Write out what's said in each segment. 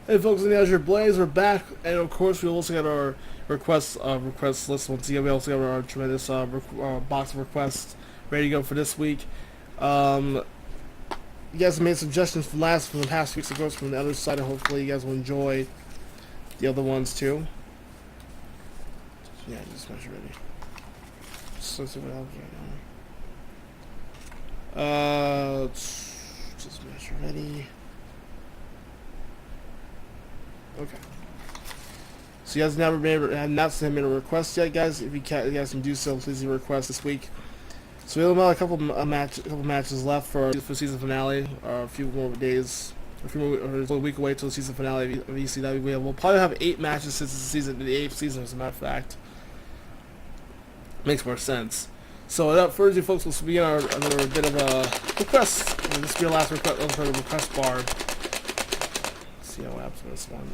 Hey folks, in the Azure Blaze, we're back, and of course we also got our request list once again. We also got our tremendous box of requests ready to go for this week. Um, you guys made suggestions from the past weeks, of course, from the other side, and hopefully you guys will enjoy the other ones too. Yeah, just make sure ready. So let's see what else right now. Just make sure ready. Okay. So you guys have not submitted a request yet, guys. If you guys can do so, please leave a request this week. So we have about a couple matches left for season finale. A few more days, a week away till the season finale of ECW. We'll probably have 8 matches since the 8th season, as a matter of fact. Makes more sense. So without further ado, folks, we'll begin another bit of a request. This will be our last request bar. See how happens with this one.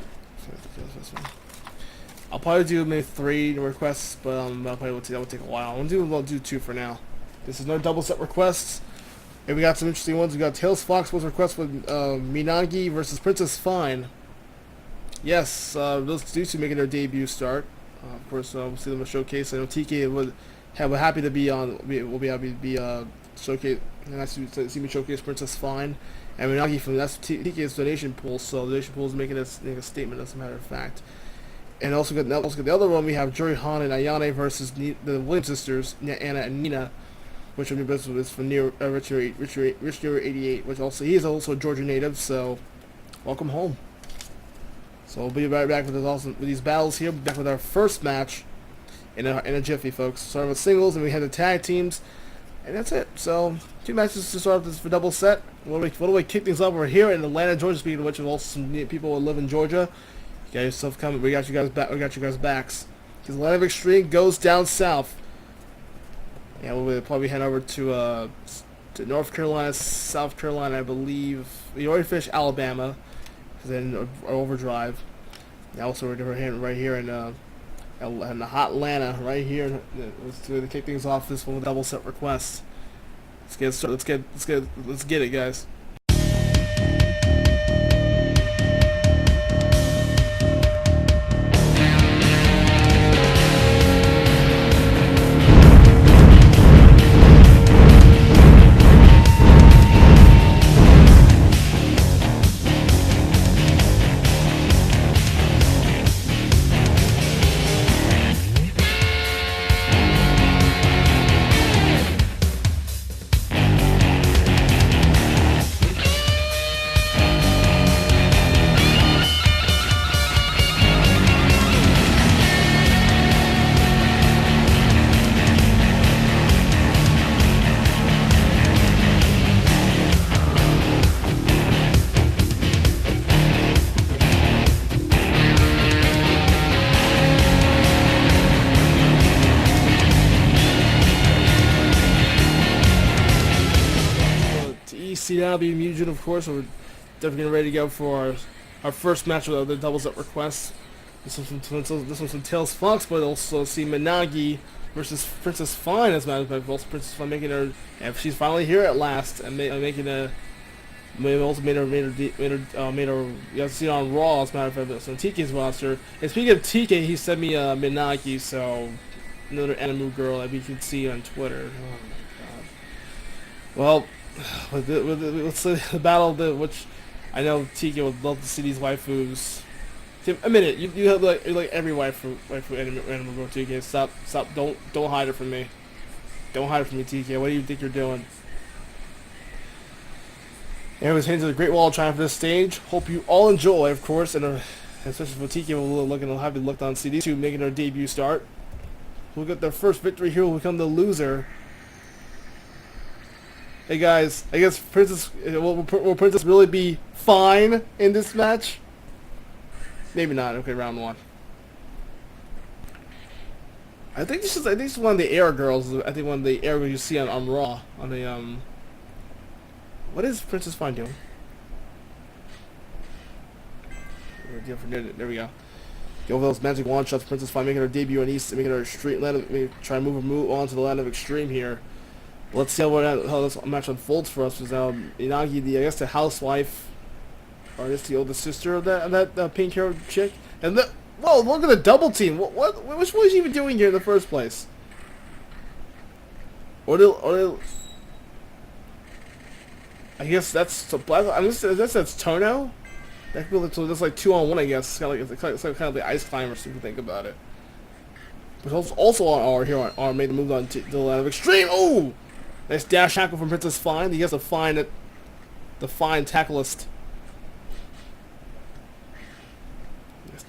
I'll probably do maybe 3 requests, but that will take a while. I'll do 2 for now. This is no double set requests, and we got some interesting ones. We got tailsfoxboy's request with Minagi versus Princess Fine. Yes, those two making their debut start. Of course, we'll see them in a showcase. I know TK would happy to be on. Will be happy to be showcase. Nice to see me showcase Princess Fine. And Minagi from that's TK's donation pool, so the donation pool is making a statement, as a matter of fact. And also got the other one. We have Juri and Ayane versus the Williams sisters, Anna and Nina, which will be best is for Richard 88, which also he is also a Georgia native. So welcome home. So we'll be right back with these battles here. We'll be back with our first match in a jiffy, folks. Starting with singles, and we had the tag teams. And that's it. So 2 matches to start off for double set. What do we kick things off? We're here in Atlanta, Georgia, speaking of which, of also some people who live in Georgia. You got yourself coming. We got you guys back. We got you guys backs. Because Atlanta of Extreme goes down south. Yeah, we'll probably head over to North Carolina, South Carolina, I believe. We already finished Alabama, then Overdrive. Now also we're right here in the hot Atlanta, right here. Let's kick things off. This one with double set requests. Let's get started. Let's get it, guys. ECW Mugen, of course. We're definitely getting ready to go for our first match with the doubles up requests. This one's from tailsfoxboy. We'll also see Minagi versus Princess Fine, as a matter of fact. Also Princess Fine making her, and she's finally here at last, and making a. Also made her. You guys see it on Raw, as a matter of fact. So TK's roster. And speaking of TK, he sent me Minagi, so another anime girl that we can see on Twitter. Oh my god. Well. Let's say the battle, which I know TK would love to see these waifus. Admit it, you have like every waifu anime girl. TK, stop, don't hide it from me. Don't hide it from me, TK. What do you think you're doing? Anyways, heading to the Great Wall of Triumph for this stage. Hope you all enjoy, of course, and especially for TK, we'll have to look on CD2 making their debut start. We'll get their first victory here. Will become the loser. Hey guys, I guess will Princess really be fine in this match? Maybe not. Okay, round 1. I think she's one of the air girls. I think one of the air girls you see on Raw on the What is Princess Fine doing? There we go. Go over those magic wand shots. Princess Fine making her debut on East, making her street land. Try and move on to the land of Extreme here. Let's see how this match unfolds for us. Because Minagi, the housewife, Or is the older sister of that pink haired chick? And the whoa, look at the double team. What was she even doing here in the first place? I guess that's that's Tohno. That could be that's like 2-on-1. I guess it's kind of the ice climber, if you think about it. But also on R here on made the move on to the line of extreme. Oh, nice dash tackle from Princess Fine. He has to find it. The fine tackleist.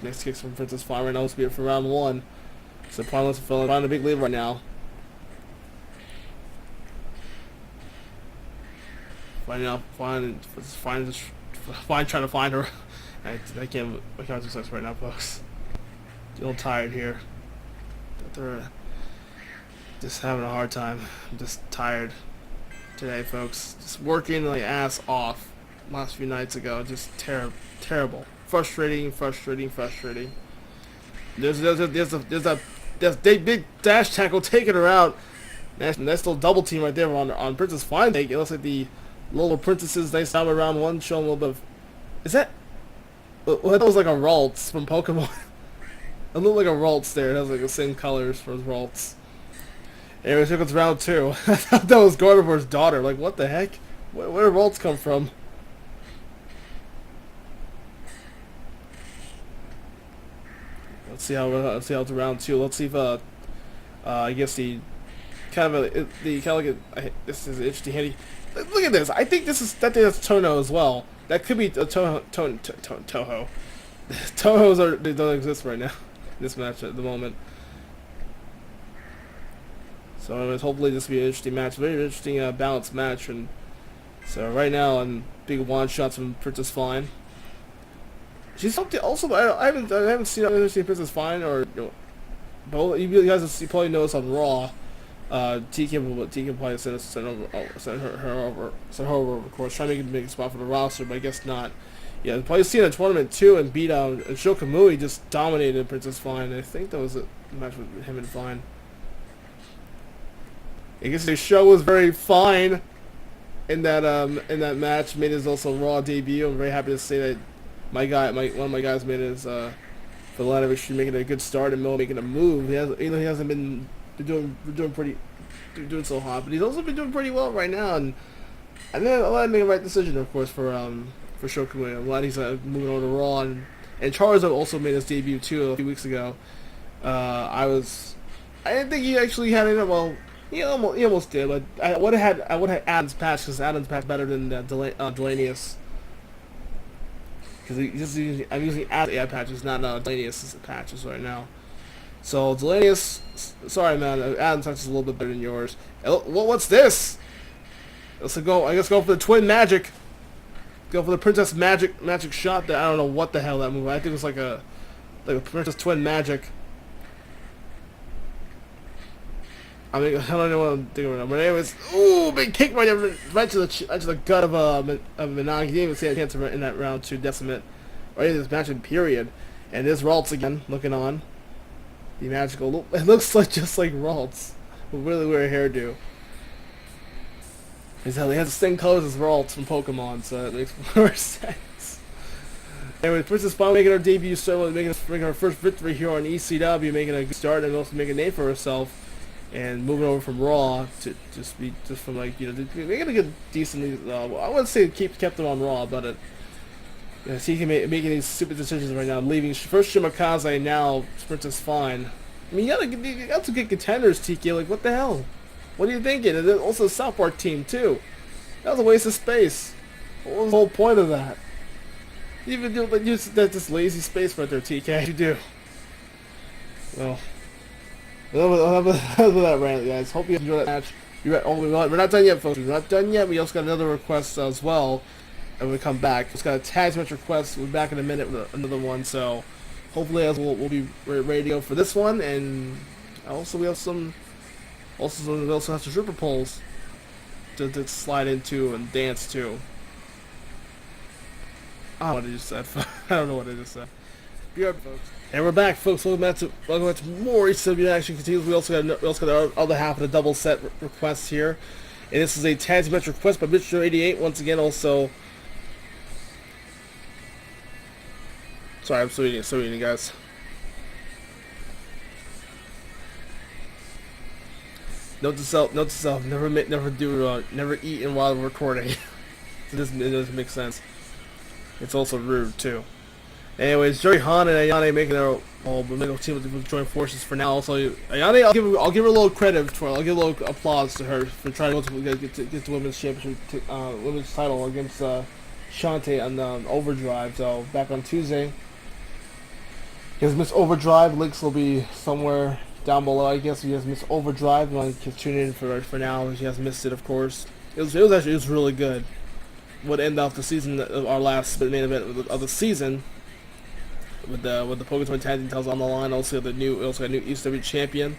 Next kicks from Princess Fine right now. Let's be it for round 1. So Prime wants to fill in a big lead right now. Fine trying to find her. I can't do sex right now, folks. A little tired here. They're just having a hard time. I'm just tired today, folks. Just working my ass off last few nights ago. Just terrible. Frustrating. There's a big dash tackle taking her out. Nice little double team right there on Princess Fine. It looks like the little princesses. Nice time around 1. Show them a little bit of. Is that? Well, that was like a Ralts from Pokemon. It looked like a Ralts there. It has like the same colors for Ralts. Anyways, here comes round 2. I thought that was Gardevoir's daughter. Like, what the heck? Where did Ralts come from? Let's see how it's round 2. Let's see if I guess this is interesting handy. Look at this. I think that's Tohno as well. That could be a Tohno. Tohos don't exist right now in this match at the moment. So anyways, hopefully this will be an interesting match, very interesting balanced match. And so right now, on big one shots from Princess Fine. She's something also. I haven't seen Princess Fine or both. You guys probably noticed on Raw. TK probably sent her over, of course, trying to make a spot for the roster, but I guess not. Yeah, probably seen a tournament too and beat out and Shokamui just dominated Princess Fine. I think that was a match with him and Fine. I guess the show was very fine in that match. Made his also Raw debut. I'm very happy to say that one of my guys made his for the line of extreme, making a good start and making a move. He hasn't been doing so hot, but he's also been doing pretty well right now. And then I'm glad to make the right decision, of course, for Shokamui. I'm glad he's moving over to Raw, and Charizard also made his debut too a few weeks ago. I didn't think he actually had it. Well, he almost did, but I would have had Adam's patch because Adam's patch better than Delanius. Because I'm using Adam's AI patches, not Delanius' patches right now. So Delanius, sorry man, Adam's patch is a little bit better than yours. What's this? Let's go. I guess go for the twin magic. Go for the princess magic shot. That I don't know what the hell that move. I think it was like a princess twin magic. I don't know what I'm thinking right now. But anyways, ooh, big kick right to the gut of Minagi. He didn't even see a chance in that round 2 decimate, or in this match in period. And there's Ralts again looking on. The magical. It looks like just like Ralts with really weird hairdo. He has the same colors as Ralts from Pokemon, so that makes more sense. Anyway, Princess Fine making her debut, making her first victory here on ECW, making a good start and also making a name for herself. And moving over from Raw to from making a good, decently. I wouldn't say kept it on Raw, but he can making these stupid decisions right now. Leaving first Shimakaze, now Princess Fine. I mean, you got some good contenders, TK. Like, what the hell? What are you thinking? And then also the South Park team too. That was a waste of space. What was the whole point of that? You even do this lazy space right there, TK. You do. Well. Enough of that rant, guys. Hope you enjoyed that match. We're not done yet, folks. We're not done yet. We also got another request as well. And when we come back, it's got a tag match request. We'll be back in a minute with another one. So hopefully, we'll be ready to go for this one. And also, we have some. We also have some stripper poles to slide into and dance to. I don't know what I just said. I don't know what I just said. Be right, folks. And we're back, folks. Welcome back to more ECW action continues. We also got our other half of the double set requests here, and this is a tag match request by Mr. 88 once again. Also, Sorry, I'm still eating, guys. Note to self, never eat while recording. It doesn't make sense. It's also rude too. Anyways, Juri, Han, and Ayane making their team to join forces for now. Also, Ayane, I'll give her a little credit for it. I'll give a little applause to her for trying to get the women's championship, women's title against Shantae on Overdrive. So back on Tuesday. Because Miss Overdrive links will be somewhere down below. I guess if you guys miss Overdrive, you want to tune in for now. If you guys missed it, of course. It was really good. Would end off the season, our last main event of the season. With the Pokemon Tag Team titles on the line, also got new ECW champion.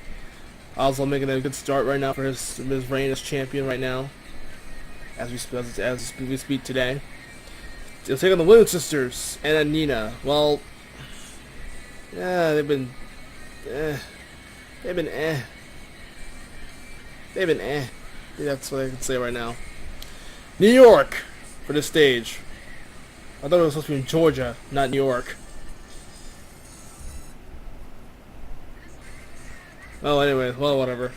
Also making a good start right now for his reign as champion right now, as we speak today. He'll take on the Williams sisters and Nina. Well, yeah, they've been eh. That's what I can say right now. New York for this stage. I thought it was supposed to be in Georgia, not New York. Oh, anyway, well, whatever.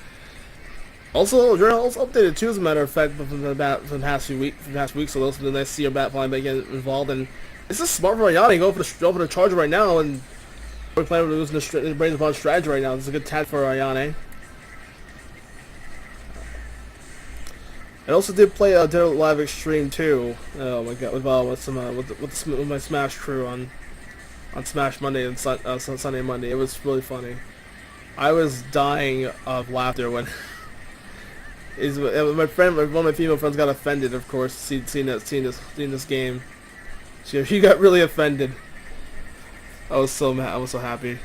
Also, Journal's updated too, as a matter of fact, from the past weeks. So those are the nice to see your bat flying back involved, and it's just smart for Ayane go for the charger right now, and we're playing with losing the brains upon strategy right now. This is a good tag for Ayane. I also did play Dead or Alive Extreme too. Oh my god, with my Smash crew on Smash Monday and Sunday and Monday. It was really funny. I was dying of laughter when one of my female friends got offended. Of course, seeing this game, she got really offended. I was so mad. I was so happy.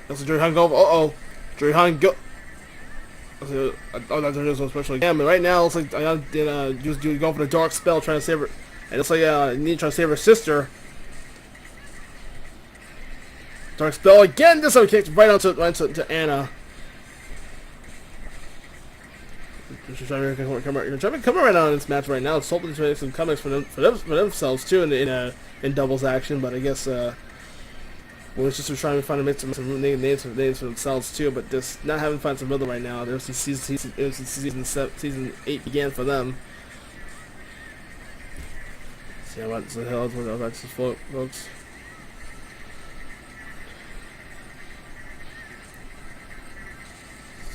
Also, Juri Han go. Juri Han go. Oh, that's so special. Yeah, but right now it's like just going for the dark spell, trying to save her, and it's like Nina trying to save her sister. Dark spell again. This time kicked right onto Anna. She's trying to come right now in this match right now. It's hoping to make some comebacks for themselves too in doubles action, but I guess we're just trying to find to make some names for themselves too. But just not having find some rhythm right now. There's some season 8 began for them. See how much the hell that's the float, folks.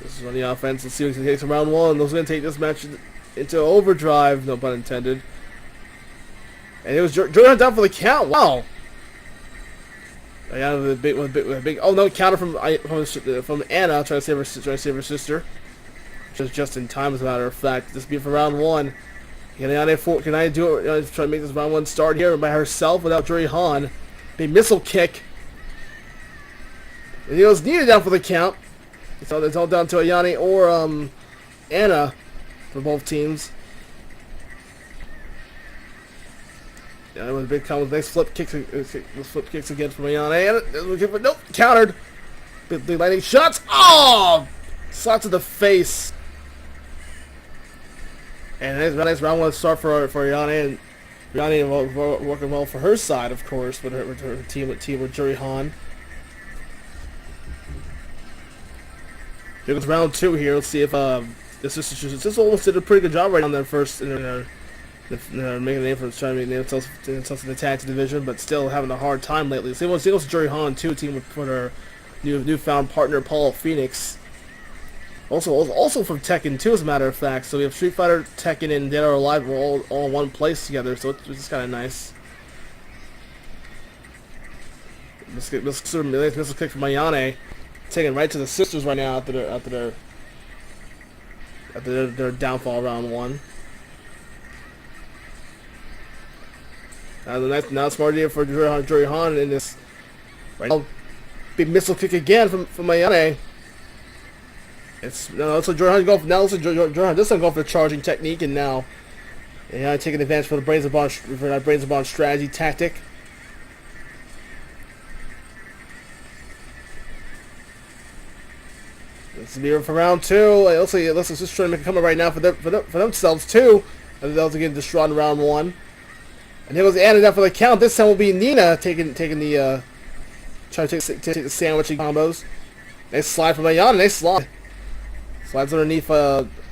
This is on the offense. Let's see what he takes in round one. Those going to take this match into overdrive, no pun intended. And it was Juri down for the count. Wow. Ayane with a big. Oh no! Counter from Anna, trying to save her sister. Just in time, as a matter of fact. This be for round one. Can Ayane do it? Try to make this round one start here by herself without Juri Han. Big missile kick. And he was needed down for the count. It's all down to Ayane or Anna for both teams. Yeah, with a big combo, nice flip kicks again from Ayane. Nope, countered. Big lightning shots. Oh, slap to the face. And nice round one start for Ayane, and Ayane working well for her side, of course, with her team with Juri Han. Here goes round two here. Let's see if this almost did a pretty good job right on their first making a name for trying to make themselves in the tag team division, but still having a hard time lately. Same with Juri Han too, team with her newfound partner Paul Phoenix. Also from Tekken 2, as a matter of fact. So we have Street Fighter, Tekken, and Dead or Alive. We're all in one place together, so it's just kind of nice. Missile kick from Ayane. Taking right to the sisters right now after their downfall round one. Now smart idea for Juri Han in this right now. Big missile kick again from Ayane. It's Juri Han go now. Juri Han this time go for the charging technique, and now Ayane taking advantage for the brains of bond strategy tactic. This will be for round two. Let's just try to make a comeback right now for themselves too. And they'll get destroyed in round one. And there goes Ayane down for the count. This time will be Nina taking the trying to take the sandwiching combos. Nice slide from Ayane. Nice slide. Slides underneath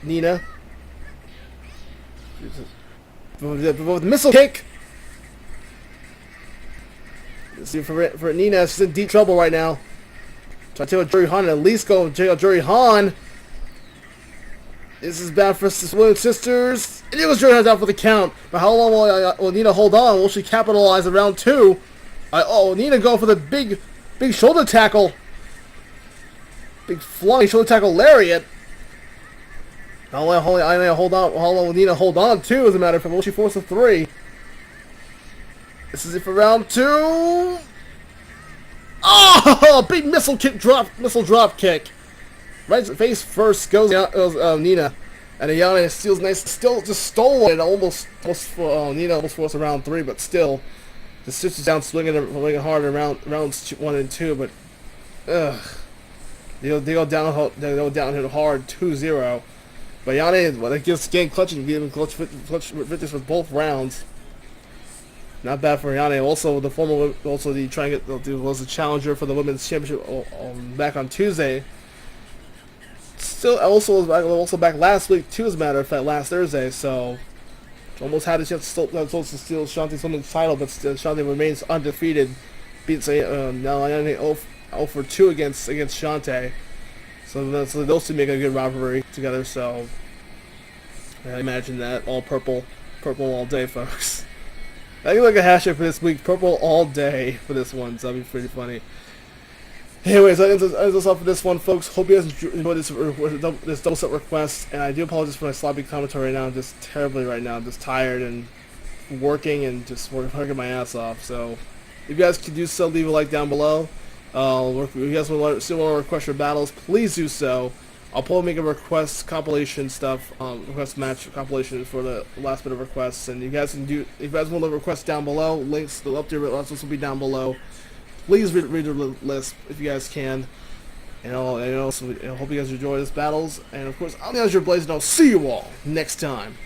Nina. With the missile kick. Let's see for Nina. She's in deep trouble right now. Try to take out Juri Han and at least go take out Juri Han. This is bad for the Williams sisters. And it was Juri Han down for the count. But how long will Nina hold on? Will she capitalize in round 2? Nina go for the big shoulder tackle. Big flying shoulder tackle lariat. How long will Nina hold on to, as a matter of fact? Will she force a 3? This is it for round 2. Oh! Big missile drop kick. Right face first goes Nina. And Ayane steals still just stole it. Nina almost forced a round 3, but still. The sisters down swinging hard in rounds 1 and 2, but they go downhill hard 2-0. But Ayane, that gives game clutching, giving clutch victories for both rounds. Not bad for Ayane. Also, the trying to get was the challenger for the women's championship back on Tuesday. Still, also back last week too, as a matter of fact, last Thursday. So, almost had a chance to steal Shantae's women's title, but still, Shantae remains undefeated. Beats now Ayane 0 for 2 against Shantae. So those two make a good rivalry together. So I imagine that all purple all day, folks. I think like a hashtag for this week, purple all day for this one. So that'd be pretty funny. Anyways, that ends us off for this one, folks. Hope you guys enjoyed this double set request, and I do apologize for my sloppy commentary right now. I'm just terribly right now. I'm just tired and working and just working my ass off. So if you guys could do so, leave a like down below. If you guys still want to request your battles, please do so. I'll probably make a request compilation stuff, request match compilation for the last bit of requests, and you guys can do. If you guys want to request down below, links to the up to your lists will be down below. Please read the list if you guys can, and I hope you guys enjoy these battles. And of course, I'm the Azure Blaze, and I'll see you all next time.